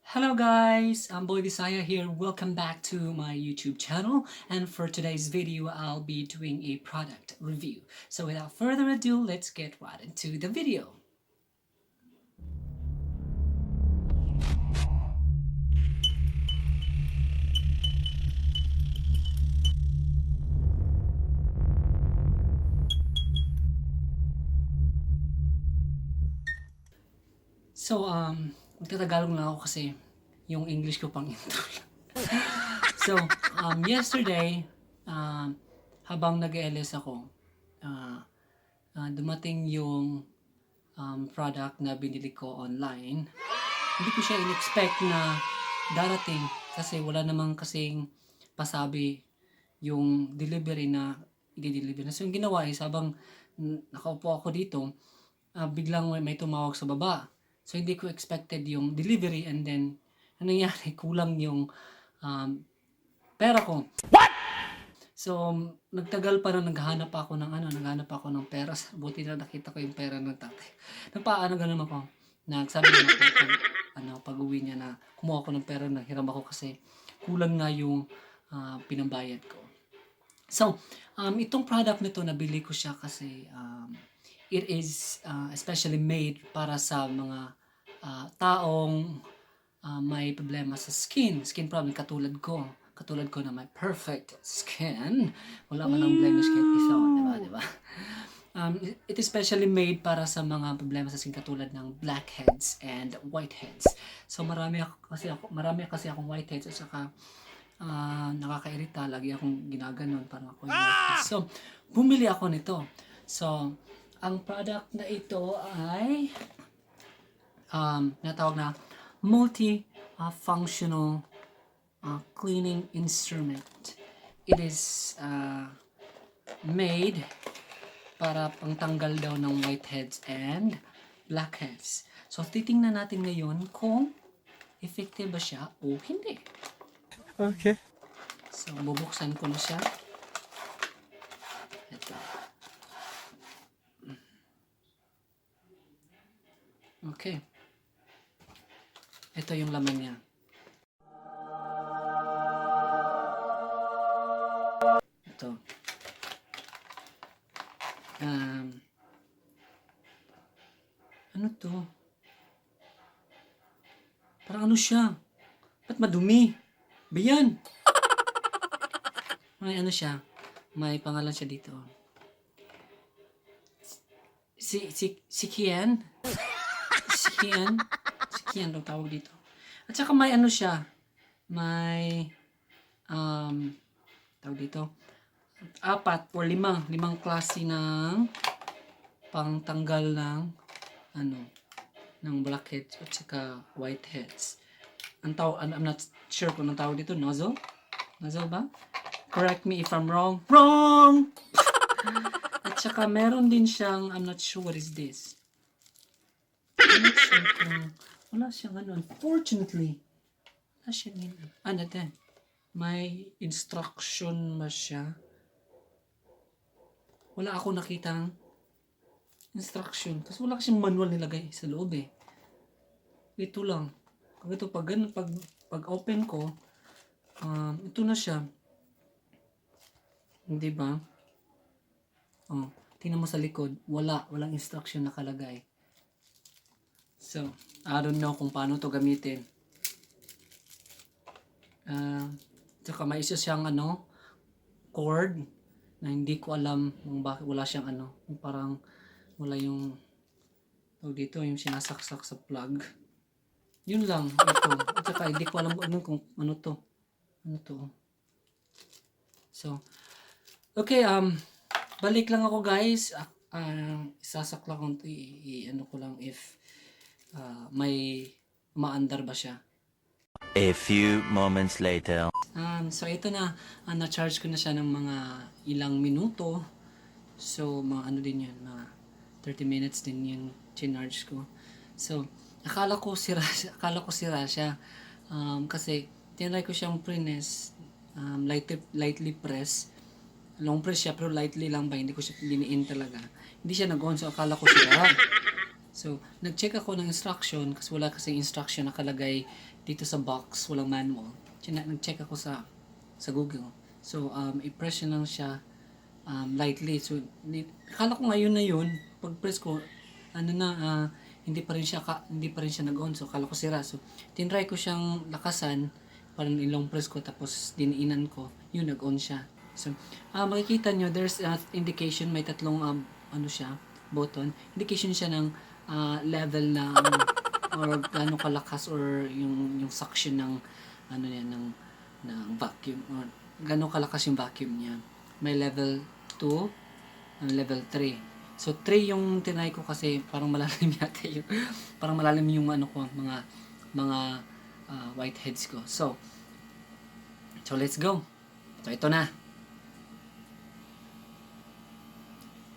Hello guys, I'm Boy Bisaya here. Welcome back to my YouTube channel, and for today's video I'll be doing a product review. So without further ado, let's get right into the video. So magtatagalog lang ako kasi yung English ko pang intro lang. So yesterday, habang nag-LS ako, dumating yung product na binili ko online. Hindi ko siya in-expect na darating kasi wala namang kasing pasabi yung delivery na i-deliver na. So yung ginawa is habang nakaupo ako dito, biglang may tumawag sa baba. So hindi ko expected yung delivery, and then ano nangyari, kulang yung pera ko. So, nagtagal pa na naghahanap ako ng pera. Buti na nakita ko yung pera ng tatay. Ganun ako. Nagsabi na ako pag-uwi niya na kumuha ako ng pera, naghiram ako kasi kulang nga yung pinambayad ko. So, itong product nito, nabili ko siya kasi it is especially made para sa mga taong may problema sa skin problem, katulad ko na may perfect skin, wala man ang blemish kahit isa, diba? It is specially made para sa mga problema sa skin katulad ng blackheads and whiteheads. So marami kasi akong whiteheads at saka nakakairita, lagi akong ginaganon para ako yung whiteheads. So bumili ako nito. So ang product na ito ay natawag na multi-functional cleaning instrument. It is made para pangtanggal daw ng whiteheads and blackheads. So titingnan natin ngayon kung effective ba siya o hindi. Okay. So bubuksan ko na siya. Ito. Okay. Ito yung laman niya. Ito. Ano to? Parang ano siya? Ba't madumi? Bayan! May ano siya? May pangalan siya dito. Si Kian? Si Kian daw tawag dito. At saka may ano siya? May tawag dito, 4 or 5 klase ng pangtanggal ng ng blackheads at saka whiteheads. I'm not sure kung anong tawag dito, nozzle ba? Correct me if I'm wrong. At saka meron din siyang, I'm not sure what is this. I'm not sure kung wala siyang unfortunately wala siyang natin. May instruction ba siya? Wala ako nakitang instruction. Kasi wala kasing manual nilagay sa loob eh. Ito lang. Ito, pag open ko, ito na siya. Hindi ba? Tingnan mo sa likod. Walang instruction nakalagay. So, I don't know kung paano to gamitin. Tsaka may isa siyang cord na hindi ko alam kung bakit wala siyang parang wala yung dito yung sinasaksak sa plug. Yun lang ito. At saka hindi ko alam kung ano to. So okay, balik lang ako guys. Isasakla ko ko lang if may maandar ba siya. A few moments later. So ito na, na-charge ko na siya ng mga ilang minuto. So mga din yun, mga 30 minutes din yung charge ko. So akala ko sira siya. Kasi tinry ko siyang press, lightly press. Long press siya pero lightly lang ba, hindi ko siya liniin talaga. Hindi siya nag-on, so akala ko sira. So, nag-check ako ng instruction kasi wala kasi instruction nakalagay dito sa box, walang manual. Nag-check ako sa Google. So, i-press nyo lang siya lightly. So, akala ko ngayon na yun, pag-press ko, hindi pa rin siya nag-on. So, akala ko sira. So, tinry ko siyang lakasan, parang ilong press ko, tapos diniinan ko, yun, nag-on siya. So, makikita nyo, there's indication, may tatlong, button. Indication siya ng level ng or gaano kalakas or yung suction ng ng vacuum or gaano kalakas yung vacuum niya. May level 2 and level 3. So 3 yung tinry ko kasi parang malalim yata yung parang malalim yung mga whiteheads ko. So let's go. So ito na.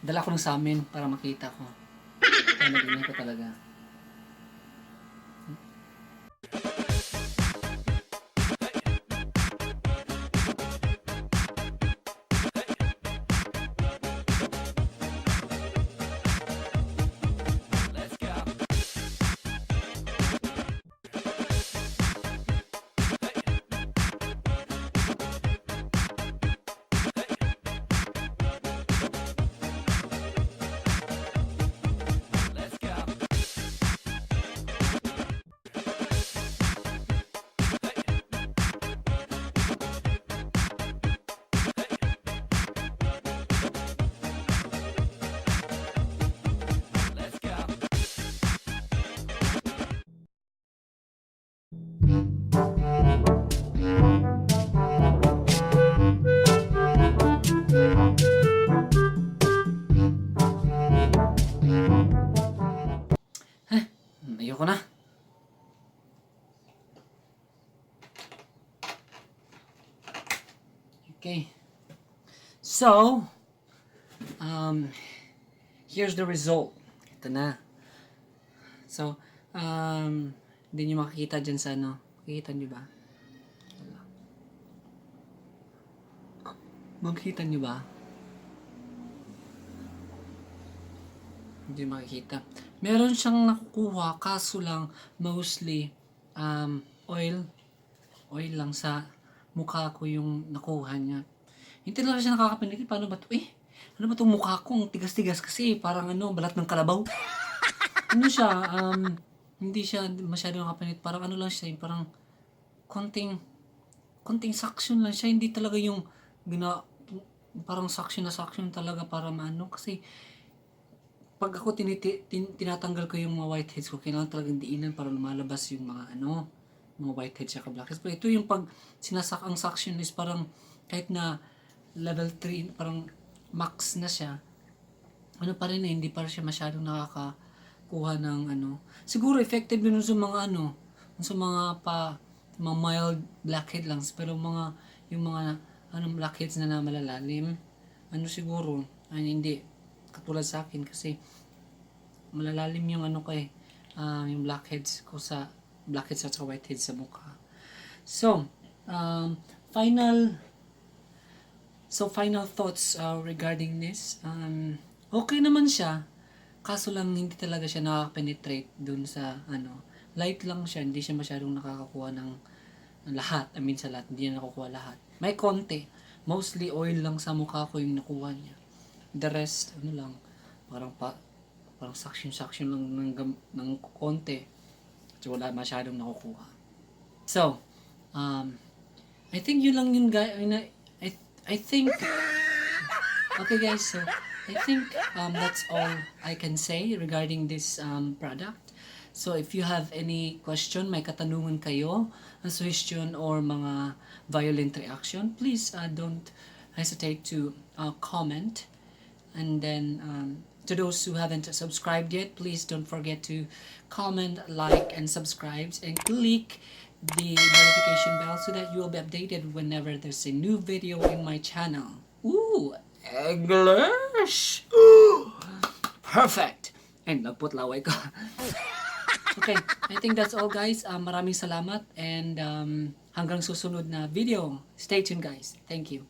Dala ko ng sa amin para makita ko. Nagingin ko talaga. Ayoko na. Okay. So, here's the result. Ito na. So, hindi nyo makikita dyan sa Makikita nyo ba? Makikita nyo ba? Hindi makikita. Meron siyang nakukuha, kaso lang, mostly, oil lang sa mukha ko yung nakuha niya. Hindi talaga siya nakakapanigil. Paano ba ito? Ano ba itong mukha ko? Ang tigas-tigas kasi. Parang balat ng kalabaw. Siya, hindi siya masyado nakapanit. Parang lang siya, parang konting suction lang siya. Hindi talaga yung parang suction na suction talaga para kasi pag ako tinatanggal ko yung mga whiteheads ko, kailangan talagang diinan para lumalabas yung mga mga whiteheads at blackheads. Pero ito yung pag ang suction is parang kahit na level 3, parang max na siya, pa rin hindi pa siya masyadong nakakakuha ng Siguro effective din sa mga sa mga mild blackhead lang. Pero yung mga blackheads na malalalim, siguro, hindi katulad sa akin kasi malalalim yung yung blackheads ko sa blackheads at whiteheads sa mukha. So, final thoughts regarding this. Okay naman siya, kaso lang hindi talaga siya nakaka-penetrate dun sa light lang siya, hindi siya masyadong nakakakuha ng lahat. Sa lahat, hindi niya nakukuha lahat. May konti, mostly oil lang sa mukha ko yung nakuha niya. The rest, lang, parang suction lang ng konti. So, wala masyadong nakukuha. So, I think yun lang yun, guys. I think, okay guys, so, I think that's all I can say regarding this product. So, if you have any question, may katanungan kayo, suggestion, or mga violent reaction, please don't hesitate to comment. And then, to those who haven't subscribed yet, please don't forget to comment, like, and subscribe, and click the notification bell so that you will be updated whenever there's a new video in my channel. Ooh, English! Ooh, perfect! And nagputlaway ko. Okay, I think that's all guys. Maraming salamat and hanggang susunod na video. Stay tuned guys. Thank you.